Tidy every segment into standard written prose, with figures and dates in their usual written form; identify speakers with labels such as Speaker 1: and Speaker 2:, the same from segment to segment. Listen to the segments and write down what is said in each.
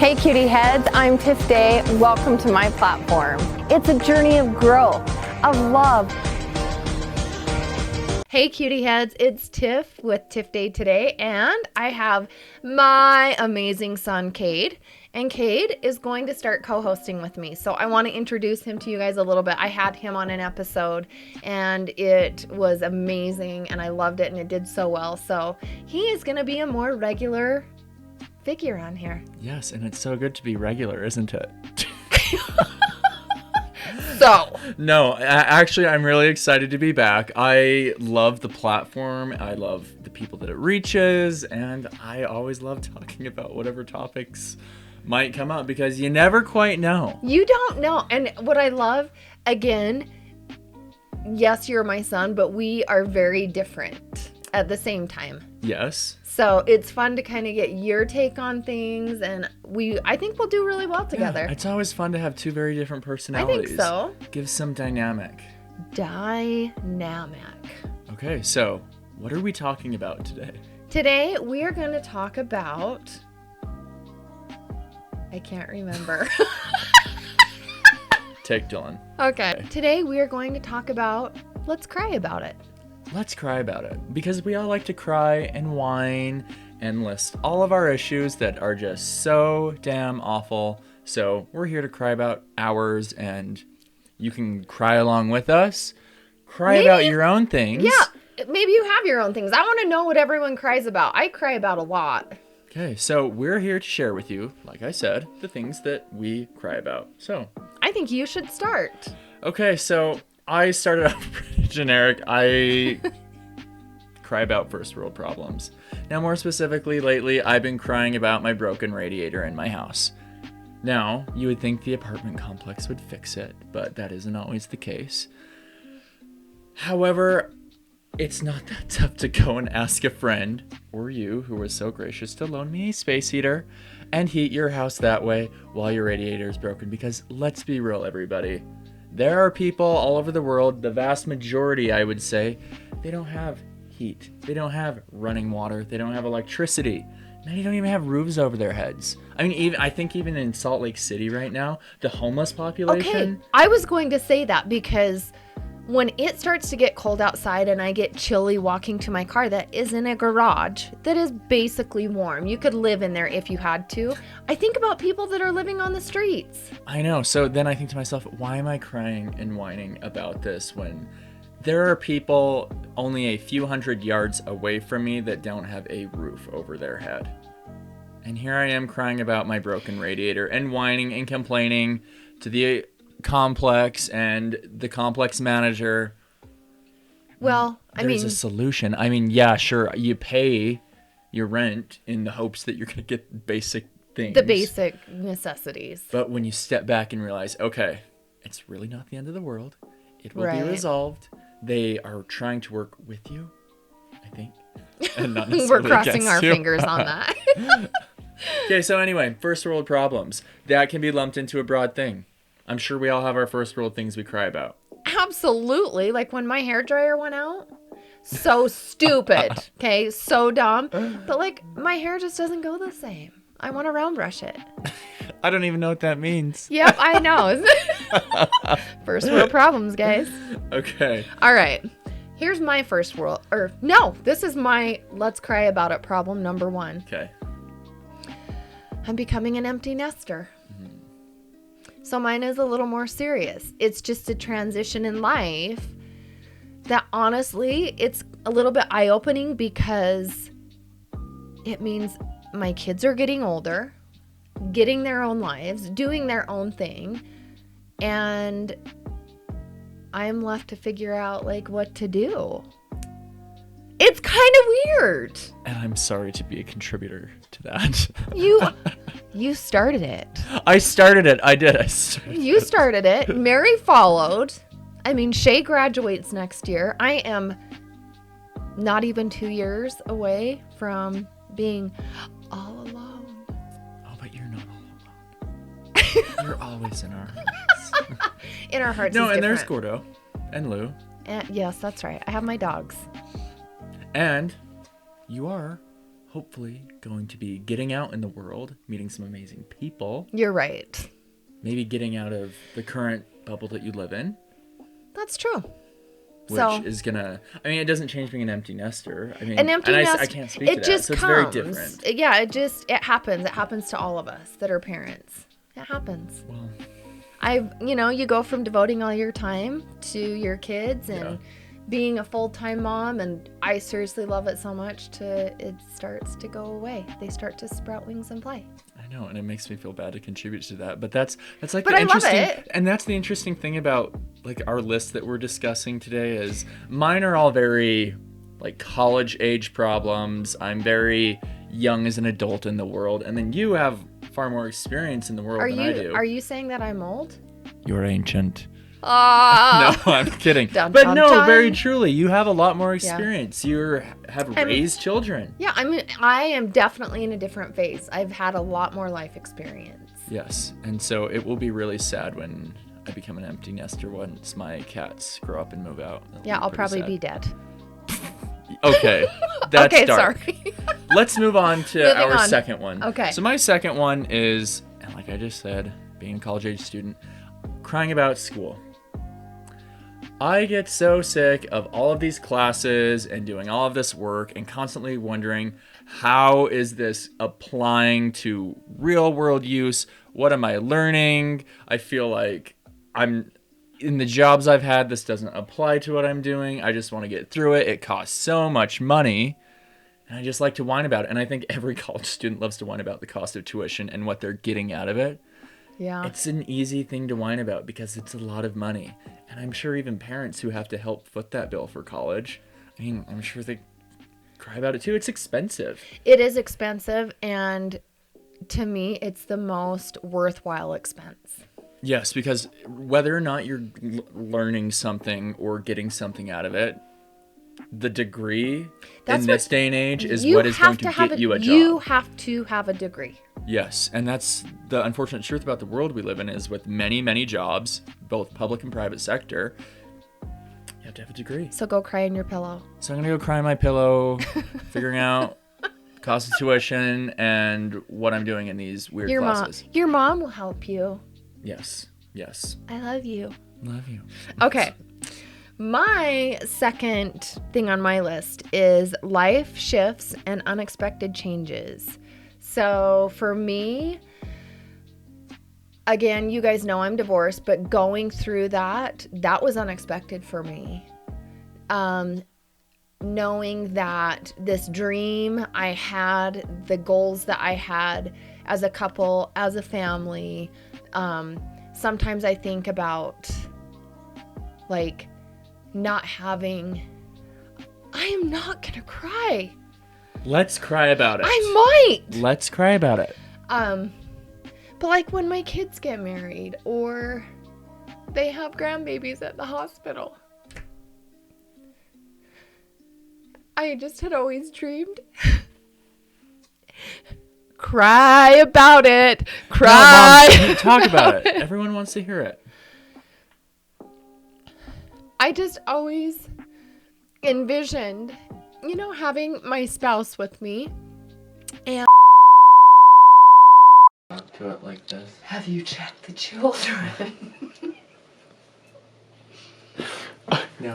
Speaker 1: Hey cutie heads, I'm Tiff Day. Welcome to my platform. It's a journey of growth, of love. Hey cutie heads, it's Tiff with Tiff Day today, and I have my amazing son Cade, and Cade is going to start co-hosting with me. So I want to introduce him to you guys a little bit. I had him on an episode and it was amazing and I loved it and it did so well. So he is going to be a more regular figure on here.
Speaker 2: Yes, and it's so good to be regular, isn't it? No, actually, I'm really excited to be back. I love the platform. I love the people that it reaches, and I always love talking about whatever topics might come up because you never quite know.
Speaker 1: You don't know. And what I love, again, yes, you're my son, but we are very different at the same time.
Speaker 2: Yes.
Speaker 1: So it's fun to kind of get your take on things, and I think we'll do really well together.
Speaker 2: Yeah, it's always fun to have two very different personalities.
Speaker 1: I think so.
Speaker 2: Gives some dynamic.
Speaker 1: Dynamic.
Speaker 2: Okay, so what are we talking about today?
Speaker 1: Today we are going to talk about... I can't remember.
Speaker 2: Take Dylan.
Speaker 1: Okay. Today we are going to talk about Let's Cry About It.
Speaker 2: Let's cry about it, because we all like to cry and whine and list all of our issues that are just so damn awful. So we're here to cry about ours, and you can cry along with us. Cry about your own things.
Speaker 1: Yeah, maybe you have your own things. I want to know what everyone cries about. I cry about a lot.
Speaker 2: Okay, so we're here to share with you, like I said, the things that we cry about. So
Speaker 1: I think you should start.
Speaker 2: Okay, so I started out pretty generic. I cry about first world problems. Now, more specifically, lately, I've been crying about my broken radiator in my house. Now, you would think the apartment complex would fix it, but that isn't always the case. However, it's not that tough to go and ask a friend, or you, who was so gracious to loan me a space heater, and heat your house that way while your radiator is broken. Because let's be real, everybody. There are people all over the world, the vast majority, I would say, they don't have heat. They don't have running water. They don't have electricity. Many don't even have roofs over their heads. I mean, I think even in Salt Lake City right now, the homeless population...
Speaker 1: Okay, I was going to say that because when it starts to get cold outside and I get chilly walking to my car that is in a garage that is basically warm, you could live in there if you had to. I think about people that are living on the streets.
Speaker 2: I know. So then I think to myself, why am I crying and whining about this when there are people only a few hundred yards away from me that don't have a roof over their head? And here I am crying about my broken radiator and whining and complaining to the complex and the complex manager.
Speaker 1: Well,
Speaker 2: There's a solution. I mean, yeah, sure, you pay your rent in the hopes that you're going to get basic things.
Speaker 1: The basic necessities.
Speaker 2: But when you step back and realize, okay, it's really not the end of the world. It will be resolved. They are trying to work with you, I think. And not necessarily
Speaker 1: We're crossing our
Speaker 2: you.
Speaker 1: fingers on that.
Speaker 2: Okay, so anyway, first world problems. That can be lumped into a broad thing. I'm sure we all have our first world things we cry about.
Speaker 1: Absolutely. Like when my hairdryer went out. So stupid. Okay, so dumb. But like my hair just doesn't go the same. I want to round brush it.
Speaker 2: I don't even know what that means.
Speaker 1: Yep, I know. First world problems, guys.
Speaker 2: Okay.
Speaker 1: All right. Here's my first world. Or no, this is my let's cry about it problem number 1.
Speaker 2: Okay.
Speaker 1: I'm becoming an empty nester. So mine is a little more serious. It's just a transition in life that honestly, it's a little bit eye-opening because it means my kids are getting older, getting their own lives, doing their own thing, and I'm left to figure out like what to do. It's kind of weird.
Speaker 2: And I'm sorry to be a contributor to that.
Speaker 1: You started it.
Speaker 2: I started it. I did.
Speaker 1: You started it. Mary followed. I mean, Shay graduates next year. I am not even 2 years away from being all alone.
Speaker 2: Oh, but you're not all alone. You're always in our hearts.
Speaker 1: In our hearts.
Speaker 2: No,
Speaker 1: is
Speaker 2: and there's
Speaker 1: different.
Speaker 2: Gordo and Lou.
Speaker 1: And yes, that's right. I have my dogs.
Speaker 2: And you are hopefully going to be getting out in the world, meeting some amazing people,
Speaker 1: You're right.
Speaker 2: maybe getting out of the current bubble that you live in,
Speaker 1: That's true.
Speaker 2: which is gonna, I mean, it doesn't change being an empty nester. I mean,
Speaker 1: An empty
Speaker 2: and
Speaker 1: nest,
Speaker 2: I can't speak to that,
Speaker 1: just
Speaker 2: so it's
Speaker 1: comes.
Speaker 2: very different.
Speaker 1: Yeah, it happens. It happens to all of us that are parents. It happens.
Speaker 2: Well,
Speaker 1: you go from devoting all your time to your kids and being a full-time mom, and I seriously love it so much it starts to go away. They start to sprout wings and fly.
Speaker 2: I know, and it makes me feel bad to contribute to that, but that's like
Speaker 1: But
Speaker 2: the
Speaker 1: I love
Speaker 2: interesting,
Speaker 1: it.
Speaker 2: and that's the interesting thing about like our list that we're discussing today is mine are all very like college age problems. I'm very young as an adult in the world, and then you have far more experience in the world than I do.
Speaker 1: Are you saying that I'm old?
Speaker 2: You're ancient.
Speaker 1: Ah.
Speaker 2: No, I'm kidding.
Speaker 1: Dun,
Speaker 2: But
Speaker 1: dun,
Speaker 2: no,
Speaker 1: dun.
Speaker 2: very truly, you have a lot more experience. You have
Speaker 1: I'm-
Speaker 2: raised children.
Speaker 1: Yeah, I am definitely in a different phase. I've had a lot more life experience.
Speaker 2: Yes, and so it will be really sad when I become an empty nester once my cats grow up and move out. That'll
Speaker 1: Yeah,
Speaker 2: be
Speaker 1: I'll
Speaker 2: pretty
Speaker 1: probably
Speaker 2: sad.
Speaker 1: be dead.
Speaker 2: Okay, that's
Speaker 1: Okay,
Speaker 2: dark.
Speaker 1: sorry.
Speaker 2: Let's move on to
Speaker 1: Moving
Speaker 2: our
Speaker 1: on.
Speaker 2: second one.
Speaker 1: Okay.
Speaker 2: So my second one is, and like I just said, being a college age student, crying about school. I get so sick of all of these classes and doing all of this work and constantly wondering, how is this applying to real world use? What am I learning? I feel like I'm in the jobs I've had, this doesn't apply to what I'm doing. I just want to get through it. It costs so much money. And I just like to whine about it. And I think every college student loves to whine about the cost of tuition and what they're getting out of it.
Speaker 1: Yeah.
Speaker 2: It's an easy thing to whine about because it's a lot of money. And I'm sure even parents who have to help foot that bill for college, I mean, I'm sure they cry about it too. It's expensive.
Speaker 1: It is expensive, and to me, it's the most worthwhile expense.
Speaker 2: Yes, because whether or not you're learning something or getting something out of it, the degree
Speaker 1: That's
Speaker 2: in
Speaker 1: what-
Speaker 2: this day and age is
Speaker 1: You
Speaker 2: what is
Speaker 1: have
Speaker 2: going to get you a job.
Speaker 1: You have to have a degree.
Speaker 2: Yes, and that's the unfortunate truth about the world we live in is with many, many jobs, both public and private sector, you have to have a degree.
Speaker 1: So go cry in your pillow.
Speaker 2: So I'm going to go cry in my pillow, figuring out cost of tuition and what I'm doing in these weird classes.
Speaker 1: Your mom will help you.
Speaker 2: Yes, yes.
Speaker 1: I love you.
Speaker 2: Love you.
Speaker 1: Okay. My second thing on my list is life shifts and unexpected changes. So for me, again, you guys know I'm divorced, but going through that was unexpected for me. Knowing that this dream I had, the goals that I had as a couple, as a family, sometimes I think about like not having, I am not gonna cry.
Speaker 2: Let's cry about it.
Speaker 1: I might.
Speaker 2: Let's cry about it.
Speaker 1: But like when my kids get married or they have grandbabies at the hospital. I just had always dreamed. Cry about it. Cry.
Speaker 2: No, Mom, talk about it. Everyone wants to hear it.
Speaker 1: I just always envisioned, having my spouse with me. And
Speaker 2: Do it like this.
Speaker 1: have you checked the children?
Speaker 2: No.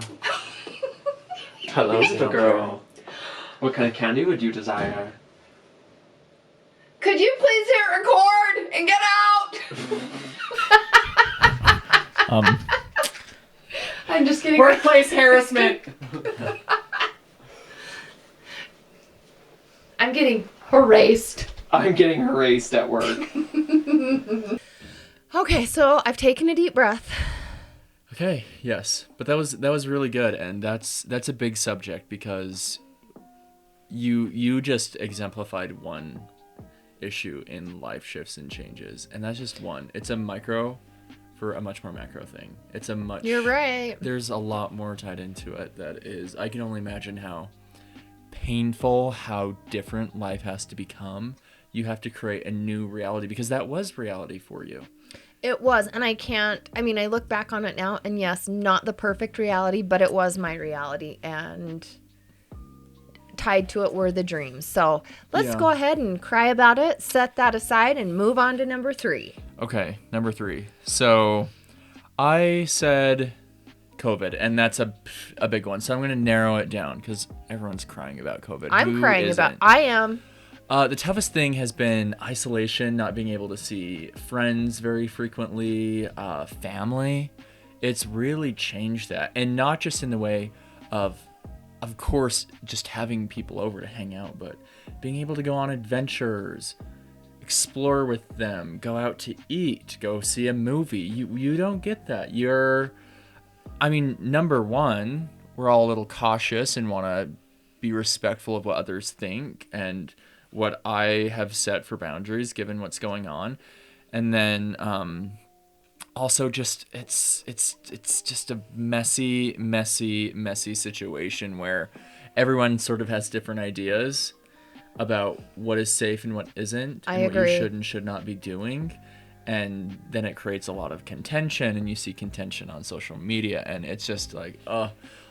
Speaker 3: Hello, little girl. What kind of candy would you desire?
Speaker 1: Could you please hit record and get out? I'm just kidding.
Speaker 3: Workplace harassment!
Speaker 1: I'm getting harassed.
Speaker 3: I'm getting harassed at work.
Speaker 1: Okay, so I've taken a deep breath.
Speaker 2: Okay, yes. But that was really good, and that's a big subject because you just exemplified one issue in life shifts and changes, and that's just one. It's a micro for a much more macro thing. It's a much
Speaker 1: You're right.
Speaker 2: There's a lot more tied into it that is, I can only imagine how painful, how different life has to become. You have to create a new reality because that was reality for you.
Speaker 1: It was, and I look back on it now, and yes, not the perfect reality, but it was my reality, and tied to it were the dreams. So let's
Speaker 2: Yeah.
Speaker 1: go ahead and cry about it, set that aside, and move on to number 3.
Speaker 2: Okay, number 3. So I said COVID, and that's a big one. So I'm going to narrow it down because everyone's crying about COVID.
Speaker 1: I'm
Speaker 2: Who
Speaker 1: crying about.
Speaker 2: isn't?
Speaker 1: I am.
Speaker 2: The toughest thing has been isolation, not being able to see friends very frequently, family. It's really changed that. And not just in the way of course, just having people over to hang out, but being able to go on adventures, explore with them, go out to eat, go see a movie. You don't get that. Number one, we're all a little cautious and want to be respectful of what others think and what I have set for boundaries given what's going on. And then also just it's just a messy situation where everyone sort of has different ideas about what is safe and what isn't,
Speaker 1: I
Speaker 2: and what
Speaker 1: agree.
Speaker 2: you should and should not be doing. And then it creates a lot of contention, and you see contention on social media, and it's just like,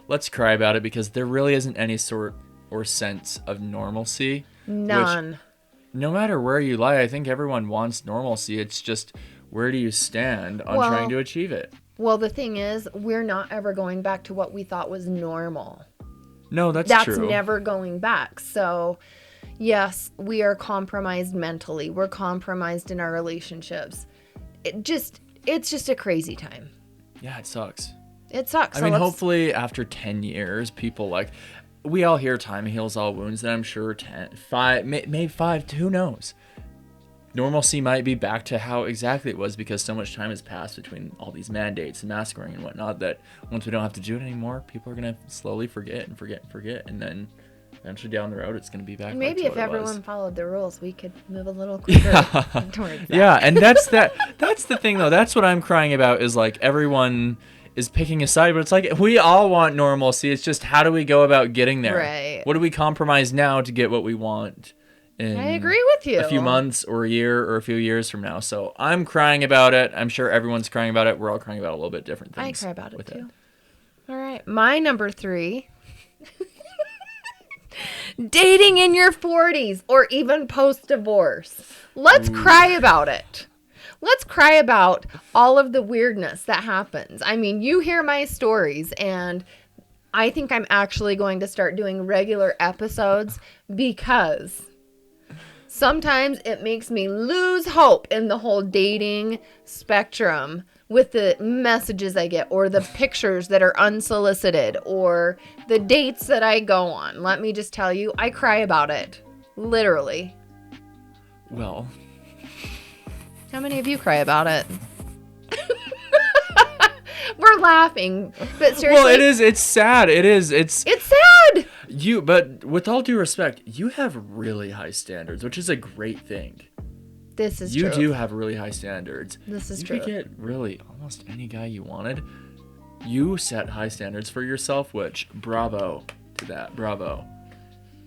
Speaker 2: let's cry about it, because there really isn't any sort or sense of normalcy.
Speaker 1: None.
Speaker 2: Which, no matter where you lie, I think everyone wants normalcy. It's just, where do you stand on
Speaker 1: Well,
Speaker 2: trying to achieve it?
Speaker 1: Well, the thing is, we're not ever going back to what we thought was normal.
Speaker 2: No, that's
Speaker 1: That's
Speaker 2: true.
Speaker 1: never going back. So, yes, we are compromised mentally. We're compromised in our relationships. It's just a crazy time.
Speaker 2: Yeah, it sucks.
Speaker 1: It sucks.
Speaker 2: I
Speaker 1: So
Speaker 2: mean,
Speaker 1: let's-
Speaker 2: hopefully after 10 years, people we all hear time heals all wounds, and I'm sure 5, maybe 5, who knows? Normalcy might be back to how exactly it was, because so much time has passed between all these mandates and mask wearing and whatnot that once we don't have to do it anymore, people are going to slowly forget, and then eventually down the road, it's going to be back.
Speaker 1: Maybe
Speaker 2: to
Speaker 1: if
Speaker 2: what it was.
Speaker 1: everyone followed the rules, we could move a little quicker towards that.
Speaker 2: Yeah, and that's the thing though. That's what I'm crying about, is everyone is picking a side, but it's we all want normalcy. It's just, how do we go about getting there?
Speaker 1: Right.
Speaker 2: What do we compromise now to get what we want in
Speaker 1: I agree with you.
Speaker 2: a few months or a year or a few years from now? So I'm crying about it. I'm sure everyone's crying about it. We're all crying about a little bit different
Speaker 1: I
Speaker 2: things.
Speaker 1: cry about it
Speaker 2: with
Speaker 1: too. All right. My number 3. Dating in your 40s or even post-divorce. Let's cry about it. Let's cry about all of the weirdness that happens. I mean, you hear my stories, and I think I'm actually going to start doing regular episodes, because sometimes it makes me lose hope in the whole dating spectrum with the messages I get, or the pictures that are unsolicited, or the dates that I go on. Let me just tell you, I cry about it. Literally.
Speaker 2: Well,
Speaker 1: How many of you cry about it? We're laughing, but seriously.
Speaker 2: well, it's sad. It's
Speaker 1: It's sad.
Speaker 2: but with all due respect, you have really high standards, which is a great thing.
Speaker 1: This is
Speaker 2: You
Speaker 1: true.
Speaker 2: do have really high standards.
Speaker 1: This is
Speaker 2: you
Speaker 1: true.
Speaker 2: could get really almost any guy you wanted. You set high standards for yourself, which bravo to that. Bravo.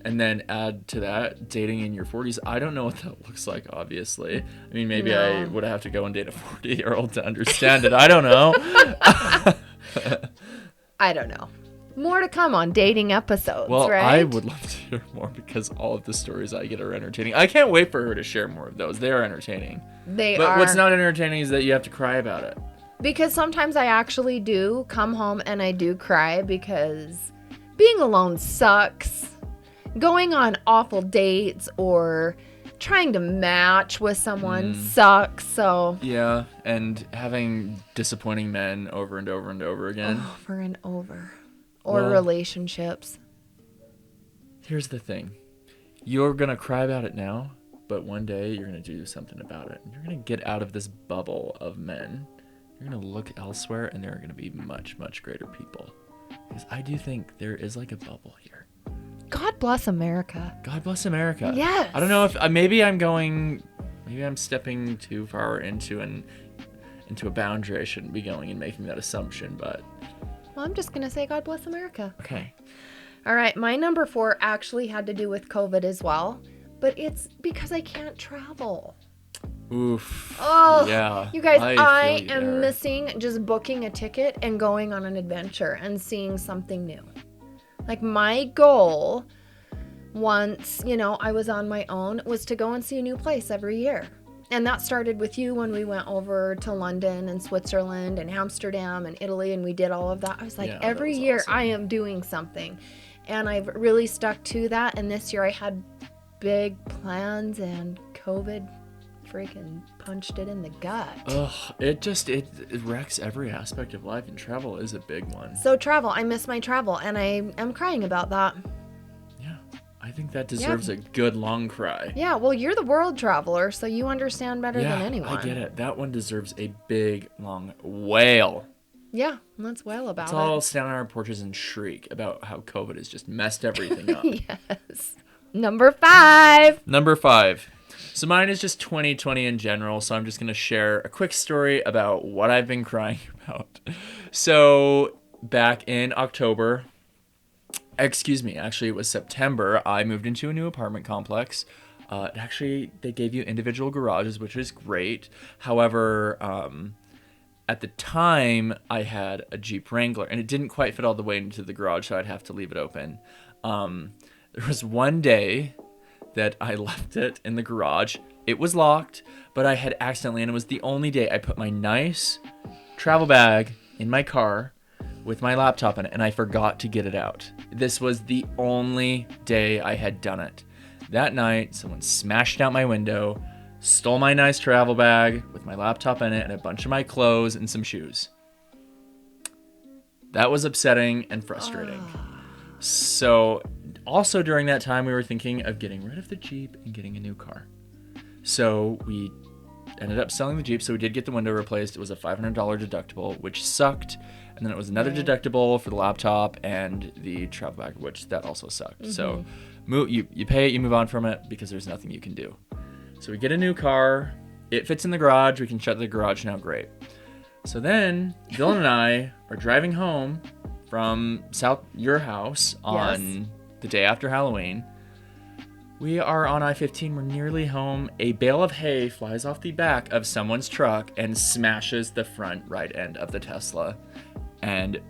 Speaker 2: And then add to that dating in your 40s. I don't know what that looks like, obviously. I mean, maybe I
Speaker 1: No.
Speaker 2: would have to go and date a 40-year-old to understand it. I don't know.
Speaker 1: I don't know. More to come on dating episodes,
Speaker 2: Well,
Speaker 1: right?
Speaker 2: I would love to hear more, because all of the stories I get are entertaining. I can't wait for her to share more of those. They are entertaining.
Speaker 1: They
Speaker 2: But
Speaker 1: are.
Speaker 2: what's not entertaining is that you have to cry about it.
Speaker 1: Because sometimes I actually do come home and I do cry, because being alone sucks. Going on awful dates or trying to match with someone sucks. So
Speaker 2: Yeah, and having disappointing men over and over and over again.
Speaker 1: over and over. Or
Speaker 2: Well-
Speaker 1: relationships.
Speaker 2: Here's the thing. You're going to cry about it now, but one day you're going to do something about it. You're going to get out of this bubble of men. You're going to look elsewhere, and there are going to be much, much greater people. Because I do think there is a bubble here.
Speaker 1: God bless America.
Speaker 2: God bless America.
Speaker 1: Yes.
Speaker 2: I don't know if maybe I'm stepping too far into a boundary. I shouldn't be going and making that assumption, but
Speaker 1: Well, I'm just going to say God bless America.
Speaker 2: okay.
Speaker 1: All right, my number 4 actually had to do with COVID as well, but it's because I can't travel.
Speaker 2: Oof.
Speaker 1: Oh,
Speaker 2: yeah.
Speaker 1: You guys, I
Speaker 2: feel you
Speaker 1: am
Speaker 2: there.
Speaker 1: missing just booking a ticket and going on an adventure and seeing something new. My goal once, I was on my own, was to go and see a new place every year. And that started with you when we went over to London and Switzerland and Amsterdam and Italy, and we did all of that. I was like,
Speaker 2: Yeah,
Speaker 1: every
Speaker 2: that was
Speaker 1: year
Speaker 2: awesome.
Speaker 1: I am doing something. And I've really stuck to that. And this year I had big plans, and COVID freaking punched it in the gut.
Speaker 2: Ugh, it wrecks every aspect of life, and travel is a big one.
Speaker 1: So travel, I miss my travel, and I am crying about that.
Speaker 2: Yeah, I think that deserves a good long cry.
Speaker 1: Yeah, well, you're the world traveler, so you understand better than anyone.
Speaker 2: I get it. That one deserves a big long wail.
Speaker 1: Yeah, let's wail about
Speaker 2: Let's all stand on our porches and shriek about how COVID has just messed everything up.
Speaker 1: it. Yes. Number 5.
Speaker 2: Number 5. So mine is just 2020 in general, so I'm just going to share a quick story about what I've been crying about. So back in October, actually it was September, I moved into a new apartment complex. They gave you individual garages, which is great. However, at the time, I had a Jeep Wrangler, and it didn't quite fit all the way into the garage, so I'd have to leave it open. There was one day that I left it in the garage. It was locked, but I had accidentally, and it was the only day I put my nice travel bag in my car with my laptop in it, and I forgot to get it out. This was the only day I had done it. That night, someone smashed out my window, stole my nice travel bag with my laptop in it and a bunch of my clothes and some shoes. That was upsetting and frustrating. So also during that time, we were thinking of getting rid of the Jeep and getting a new car. So we ended up selling the Jeep. So we did get the window replaced. It was a $500 deductible, which sucked. And then it was another deductible for the laptop and the travel bag, which that also sucked. Mm-hmm. So you pay it, you move on from it because there's nothing you can do. So we get a new car. It fits in the garage. We can shut the garage now. Great. So then Dylan and I are driving home from your house on the day after Halloween. We are on I-15. We're nearly home. A bale of hay flies off the back of someone's truck and smashes the front right end of the Tesla and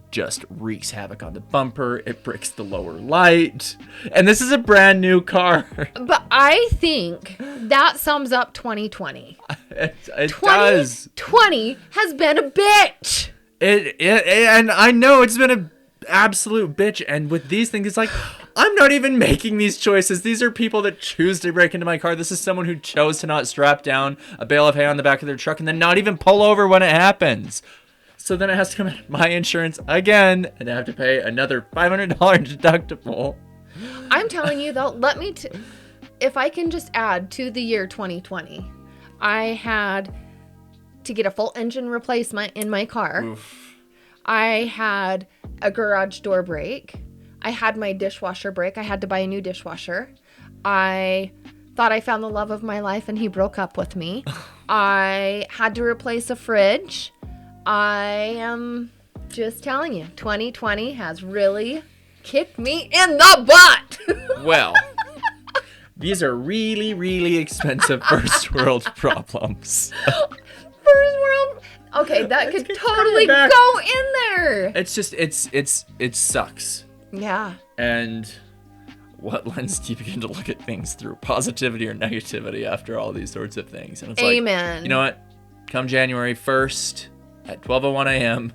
Speaker 2: just wreaks havoc on the bumper. It breaks the lower light. And this is a brand new car.
Speaker 1: But I think that sums up 2020.
Speaker 2: It does.
Speaker 1: 2020 has been a bitch.
Speaker 2: And I know it's been an absolute bitch. And with these things, it's like, I'm not even making these choices. These are people that choose to break into my car. This is someone who chose to not strap down a bale of hay on the back of their truck and then not even pull over when it happens. So then it has to come out of my insurance again, and I have to pay another $500 deductible.
Speaker 1: I'm telling you, though, if I can just add to the year 2020, I had to get a full engine replacement in my car.
Speaker 2: Oof.
Speaker 1: I had a garage door break. I had my dishwasher break. I had to buy a new dishwasher. I thought I found the love of my life, and he broke up with me. I had to replace a fridge. I am just telling you, 2020 has really kicked me in the butt.
Speaker 2: Well, these are really, really expensive first world problems.
Speaker 1: First world. Okay, that could totally go in there.
Speaker 2: It's just, it sucks.
Speaker 1: Yeah.
Speaker 2: And what lens do you begin to look at things through? Positivity or negativity after all these sorts of things? And it's
Speaker 1: Amen.
Speaker 2: Like, you know what? Come January 1st at 12:01 a.m.,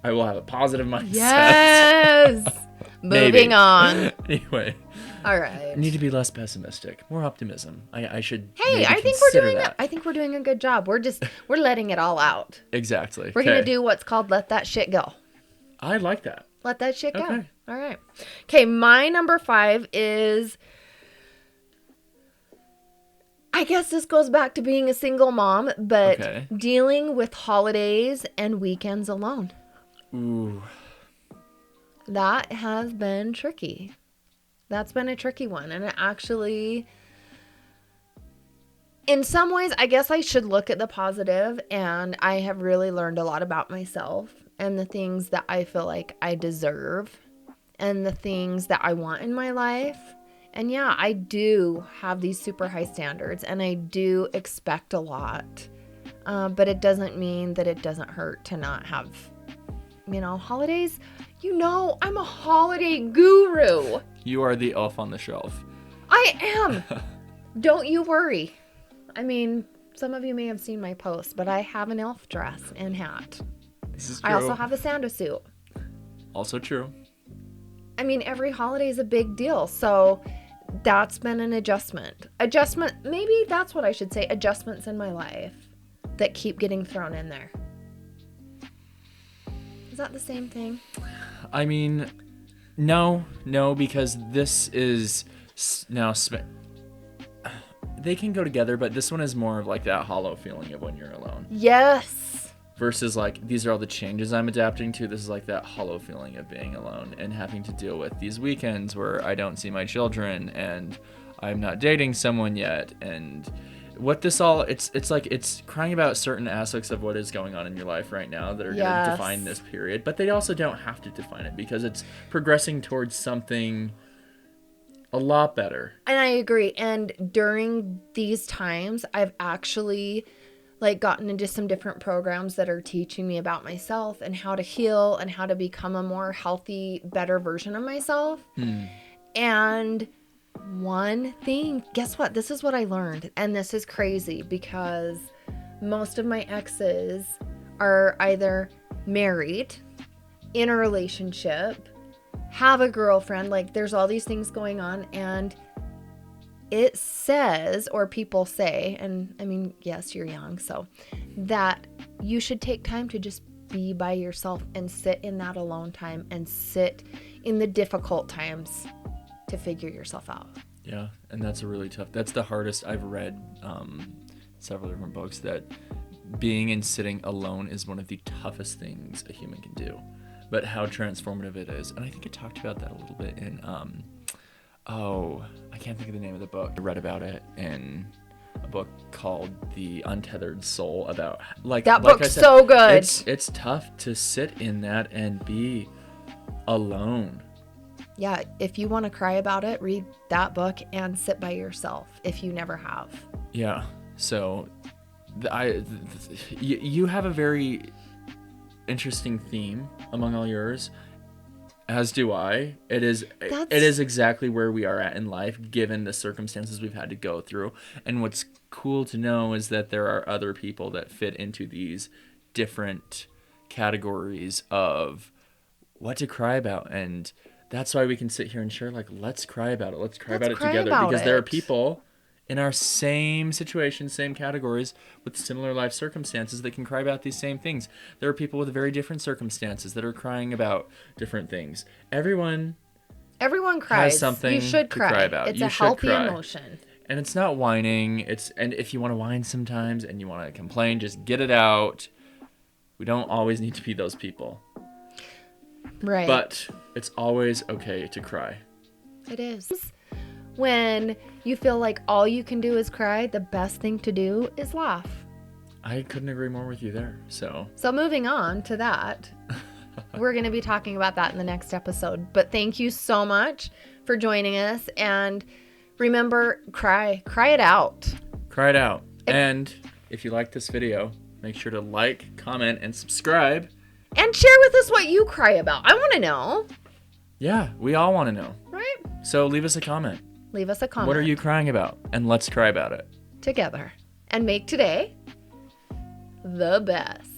Speaker 2: I will have a positive mindset.
Speaker 1: Yes. Moving on.
Speaker 2: Anyway.
Speaker 1: All right.
Speaker 2: I need to be less pessimistic, more optimism. I should.
Speaker 1: Hey, I think we're doing a good job. We're letting it all out.
Speaker 2: Exactly.
Speaker 1: We're gonna do what's called let that shit go.
Speaker 2: I like that.
Speaker 1: Let that shit go.
Speaker 2: Okay.
Speaker 1: All right. Okay, my number 5 is, I guess this goes back to being a single mom, but dealing with holidays and weekends alone.
Speaker 2: Ooh.
Speaker 1: That has been tricky. That's been a tricky one. And it actually, in some ways, I guess I should look at the positive, and I have really learned a lot about myself and the things that I feel like I deserve and the things that I want in my life. And yeah, I do have these super high standards, and I do expect a lot. But it doesn't mean that it doesn't hurt to not have, holidays. You know, I'm a holiday guru.
Speaker 2: You are the elf on the shelf.
Speaker 1: I am. Don't you worry. I mean, some of you may have seen my post, but I have an elf dress and hat.
Speaker 2: This is true.
Speaker 1: I also have a Santa suit.
Speaker 2: Also true.
Speaker 1: I mean, every holiday is a big deal, so that's been an adjustment. Maybe that's what I should say, adjustments in my life that keep getting thrown in there. Is that the same thing?
Speaker 2: I mean, no, because this is now... They can go together, but this one is more of like that hollow feeling of when you're alone.
Speaker 1: Yes.
Speaker 2: Versus like, these are all the changes I'm adapting to. This is like that hollow feeling of being alone and having to deal with these weekends where I don't see my children and I'm not dating someone yet. And what this all, it's like, it's crying about certain aspects of what is going on in your life right now that are going to define this period. But they also don't have to define it because it's progressing towards something a lot better.
Speaker 1: And I agree. And during these times, I've actually like gotten into some different programs that are teaching me about myself and how to heal and how to become a more healthy, better version of myself. And one thing, guess what? This is what I learned. And this is crazy because most of my exes are either married, in a relationship, have a girlfriend. Like there's all these things going on, and it says, or people say, and I mean, yes, you're young, so that you should take time to just be by yourself and sit in that alone time and sit in the difficult times to figure yourself out.
Speaker 2: Yeah, and that's that's the hardest. I've read several different books that being and sitting alone is one of the toughest things a human can do, but how transformative it is. And I think I talked about that a little bit in I can't think of the name of the book. I read about it in a book called The Untethered Soul about
Speaker 1: that book's so good.
Speaker 2: It's tough to sit in that and be alone.
Speaker 1: Yeah, if you want to cry about it, read that book and sit by yourself if you never have.
Speaker 2: Yeah. So you have a very interesting theme among all yours. As do I. It is exactly where we are at in life, given the circumstances we've had to go through. And what's cool to know is that there are other people that fit into these different categories of what to cry about. And that's why we can sit here and share, like, let's cry about it. Let's cry about it together. Because there are people in our same situation, same categories, with similar life circumstances that can cry about these same things. There are people with very different circumstances that are crying about different things. Everyone
Speaker 1: cries.
Speaker 2: Has something
Speaker 1: you should
Speaker 2: to cry about.
Speaker 1: It's
Speaker 2: you
Speaker 1: a healthy
Speaker 2: cry.
Speaker 1: emotion.
Speaker 2: And it's not whining. And if you want to whine sometimes and you want to complain, just get it out. We don't always need to be those people.
Speaker 1: Right.
Speaker 2: But it's always okay to cry.
Speaker 1: It is. When you feel like all you can do is cry, the best thing to do is laugh.
Speaker 2: I couldn't agree more with you there. So
Speaker 1: moving on to that, we're going to be talking about that in the next episode. But thank you so much for joining us. And remember, cry it out.
Speaker 2: Cry it out. And if you like this video, make sure to like, comment, and subscribe.
Speaker 1: And share with us what you cry about. I want to know.
Speaker 2: Yeah, we all want to know.
Speaker 1: Right?
Speaker 2: So leave us a comment.
Speaker 1: Leave us a comment.
Speaker 2: What are you crying about? And let's cry about it.
Speaker 1: Together. And make today the best.